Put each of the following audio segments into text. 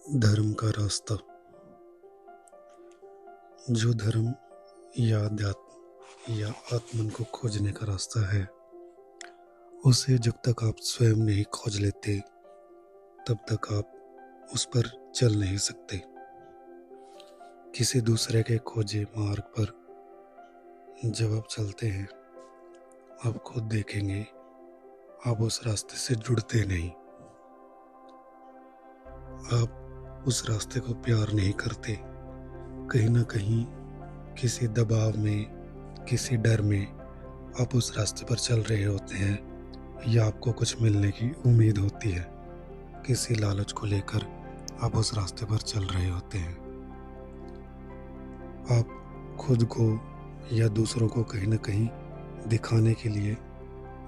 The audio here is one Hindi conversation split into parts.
धर्म का रास्ता। जो धर्म या अध्यात्म या आत्मन को खोजने का रास्ता है, उसे जब तक आप स्वयं नहीं खोज लेते, तब तक आप उस पर चल नहीं सकते। किसी दूसरे के खोजे मार्ग पर जब आप चलते हैं, आप खुद देखेंगे, आप उस रास्ते से जुड़ते नहीं। आप उस रास्ते को प्यार नहीं करते। कहीं ना कहीं किसी दबाव में, किसी डर में आप उस रास्ते पर चल रहे होते हैं, या आपको कुछ मिलने की उम्मीद होती है। किसी लालच को लेकर आप उस रास्ते पर चल रहे होते हैं। आप खुद को या दूसरों को कहीं ना कहीं दिखाने के लिए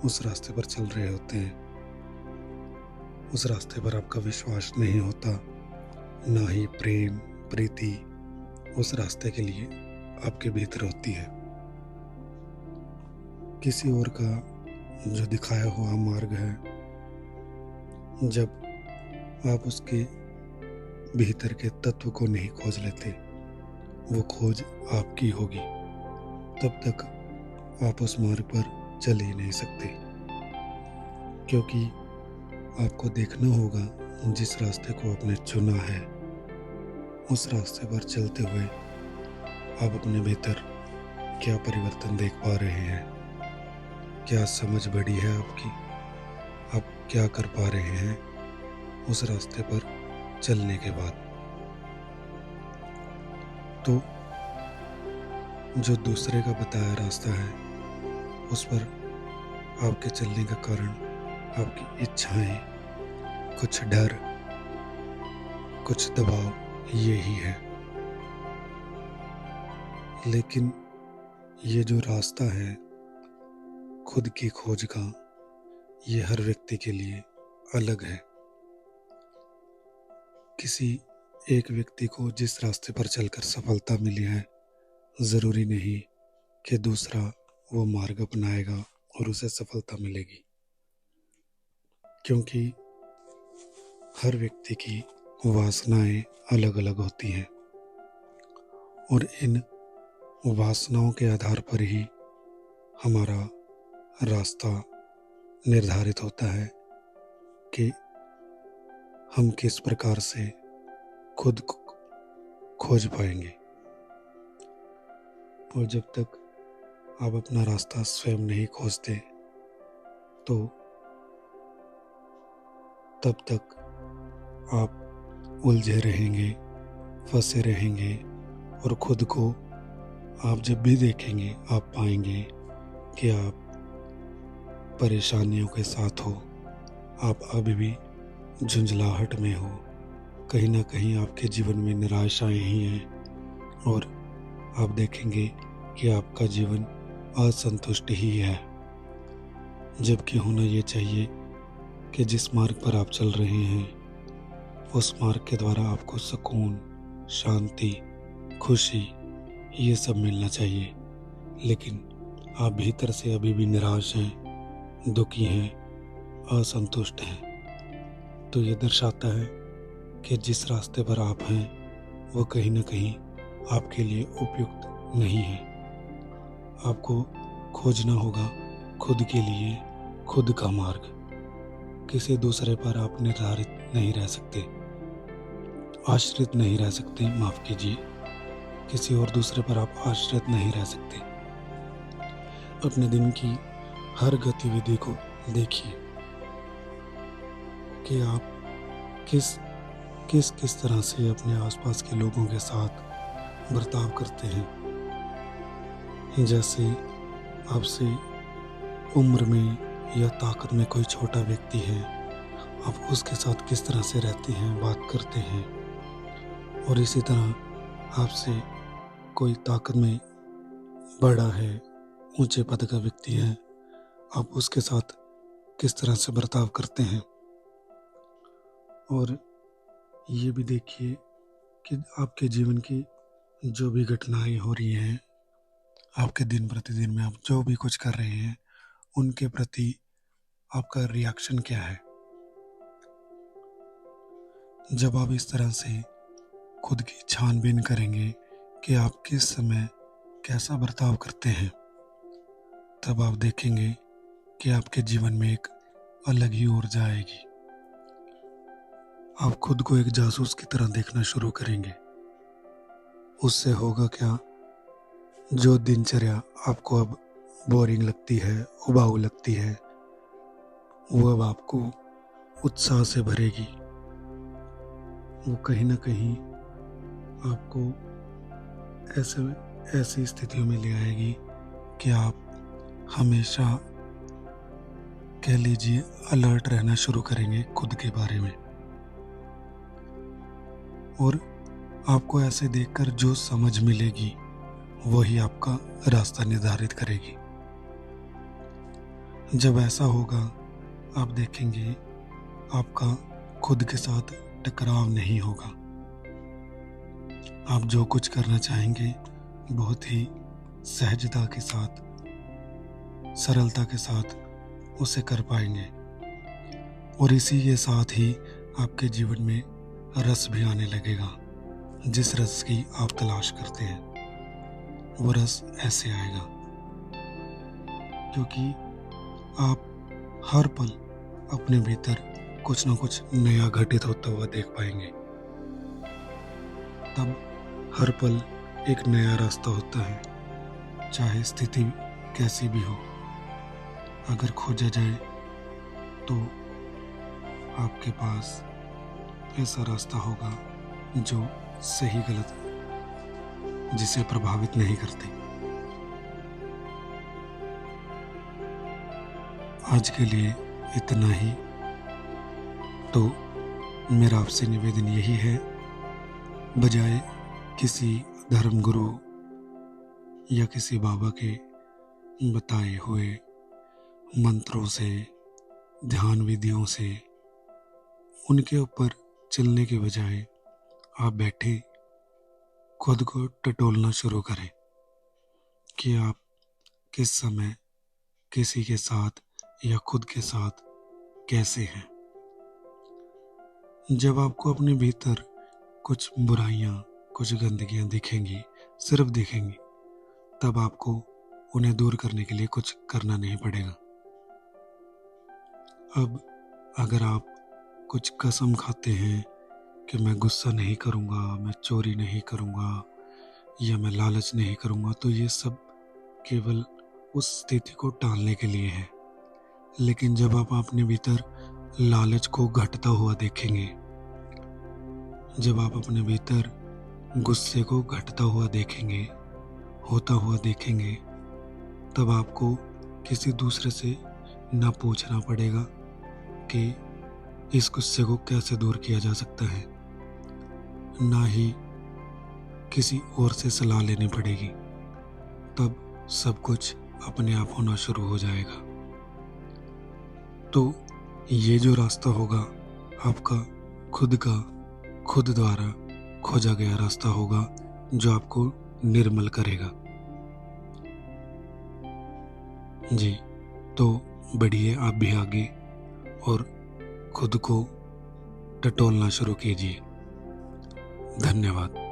उस रास्ते पर चल रहे होते हैं। उस रास्ते पर आपका विश्वास नहीं होता, ना ही प्रेम प्रीति उस रास्ते के लिए आपके भीतर होती है। किसी और का जो दिखाया हुआ मार्ग है, जब आप उसके भीतर के तत्व को नहीं खोज लेते, वो खोज आपकी होगी, तब तक आप उस मार्ग पर चल ही नहीं सकते। क्योंकि आपको देखना होगा जिस रास्ते को आपने चुना है, उस रास्ते पर चलते हुए आप अपने भीतर क्या परिवर्तन देख पा रहे हैं, क्या समझ बढ़ी है आपकी, आप क्या कर पा रहे हैं उस रास्ते पर चलने के बाद। तो जो दूसरे का बताया रास्ता है, उस पर आपके चलने का कारण आपकी इच्छाएं, कुछ डर, कुछ दबाव, यही है। लेकिन ये जो रास्ता है खुद की खोज का, ये हर व्यक्ति के लिए अलग है। किसी एक व्यक्ति को जिस रास्ते पर चलकर सफलता मिली है, जरूरी नहीं कि दूसरा वो मार्ग अपनाएगा और उसे सफलता मिलेगी। क्योंकि हर व्यक्ति की वासनाएं अलग अलग होती हैं, और इन वासनाओं के आधार पर ही हमारा रास्ता निर्धारित होता है कि हम किस प्रकार से खुद को खोज पाएंगे। और जब तक आप अपना रास्ता स्वयं नहीं खोजते, तो तब तक आप उलझे रहेंगे, फंसे रहेंगे, और खुद को आप जब भी देखेंगे, आप पाएंगे कि आप परेशानियों के साथ हो, आप अभी भी झुंझलाहट में हो। कहीं ना कहीं आपके जीवन में निराशाएं ही हैं, और आप देखेंगे कि आपका जीवन असंतुष्ट ही है। जबकि होना ये चाहिए कि जिस मार्ग पर आप चल रहे हैं, उस मार्ग के द्वारा आपको सुकून, शांति, खुशी, ये सब मिलना चाहिए। लेकिन आप भीतर से अभी भी निराश हैं, दुखी हैं, असंतुष्ट हैं। तो ये दर्शाता है कि जिस रास्ते पर आप हैं, वो कहीं ना कहीं आपके लिए उपयुक्त नहीं है। आपको खोजना होगा खुद के लिए खुद का मार्ग। किसी दूसरे पर आप निर्धारित नहीं रह सकते, आश्रित नहीं रह सकते, माफ कीजिए, किसी और दूसरे पर आप आश्रित नहीं रह सकते। अपने दिन की हर गतिविधि को देखिए कि आप किस किस किस तरह से अपने आसपास के लोगों के साथ बर्ताव करते हैं। जैसे आपसे उम्र में या ताकत में कोई छोटा व्यक्ति है, आप उसके साथ किस तरह से रहते हैं, बात करते हैं। और इसी तरह आपसे कोई ताकत में बड़ा है, ऊंचे पद का व्यक्ति है, आप उसके साथ किस तरह से बर्ताव करते हैं। और ये भी देखिए कि आपके जीवन की जो भी घटनाएं हो रही हैं, आपके दिन प्रतिदिन में आप जो भी कुछ कर रहे हैं, उनके प्रति आपका रिएक्शन क्या है। जब आप इस तरह से खुद की छानबीन करेंगे कि आप किस समय कैसा बर्ताव करते हैं, तब आप देखेंगे कि आपके जीवन में एक अलग ही ऊर्जा आएगी। आप खुद को एक जासूस की तरह देखना शुरू करेंगे। उससे होगा क्या, जो दिनचर्या आपको अब बोरिंग लगती है, उबाऊ लगती है, वो अब आपको उत्साह से भरेगी। वो कहीं ना कहीं आपको ऐसी स्थितियों में ले आएगी कि आप हमेशा, कह लीजिए, अलर्ट रहना शुरू करेंगे खुद के बारे में। और आपको ऐसे देखकर जो समझ मिलेगी वही आपका रास्ता निर्धारित करेगी। जब ऐसा होगा, आप देखेंगे आपका खुद के साथ टकराव नहीं होगा। आप जो कुछ करना चाहेंगे बहुत ही सहजता के साथ, सरलता के साथ उसे कर पाएंगे। और इसी के साथ ही आपके जीवन में रस भी आने लगेगा। जिस रस की आप तलाश करते हैं वो रस ऐसे आएगा क्योंकि आप हर पल अपने भीतर कुछ न कुछ नया घटित होता हुआ देख पाएंगे। तब हर पल एक नया रास्ता होता है, चाहे स्थिति कैसी भी हो। अगर खोजा जाए तो आपके पास ऐसा रास्ता होगा जो सही गलत जिसे प्रभावित नहीं करते। आज के लिए इतना ही। तो मेरा आपसे निवेदन यही है, बजाय किसी धर्मगुरु या किसी बाबा के बताए हुए मंत्रों से, ध्यान विधियों से, उनके ऊपर चलने के बजाय आप बैठे खुद को टटोलना शुरू करें कि आप किस समय किसी के साथ या खुद के साथ कैसे हैं। जब आपको अपने भीतर कुछ बुराइयां, कुछ गंदगियां दिखेंगी, सिर्फ दिखेंगी, तब आपको उन्हें दूर करने के लिए कुछ करना नहीं पड़ेगा। अब अगर आप कुछ कसम खाते हैं कि मैं गुस्सा नहीं करूंगा, मैं चोरी नहीं करूंगा या मैं लालच नहीं करूंगा, तो ये सब केवल उस स्थिति को टालने के लिए है। लेकिन जब आप अपने भीतर लालच को घटता हुआ देखेंगे, जब आप अपने भीतर गुस्से को घटता हुआ देखेंगे, होता हुआ देखेंगे, तब आपको किसी दूसरे से ना पूछना पड़ेगा कि इस गुस्से को कैसे दूर किया जा सकता है, ना ही किसी और से सलाह लेनी पड़ेगी। तब सब कुछ अपने आप होना शुरू हो जाएगा। तो ये जो रास्ता होगा आपका खुद का, खुद द्वारा खोजा गया रास्ता होगा जो आपको निर्मल करेगा। जी, तो बढ़िए आप भी आगे और खुद को टटोलना शुरू कीजिए। धन्यवाद।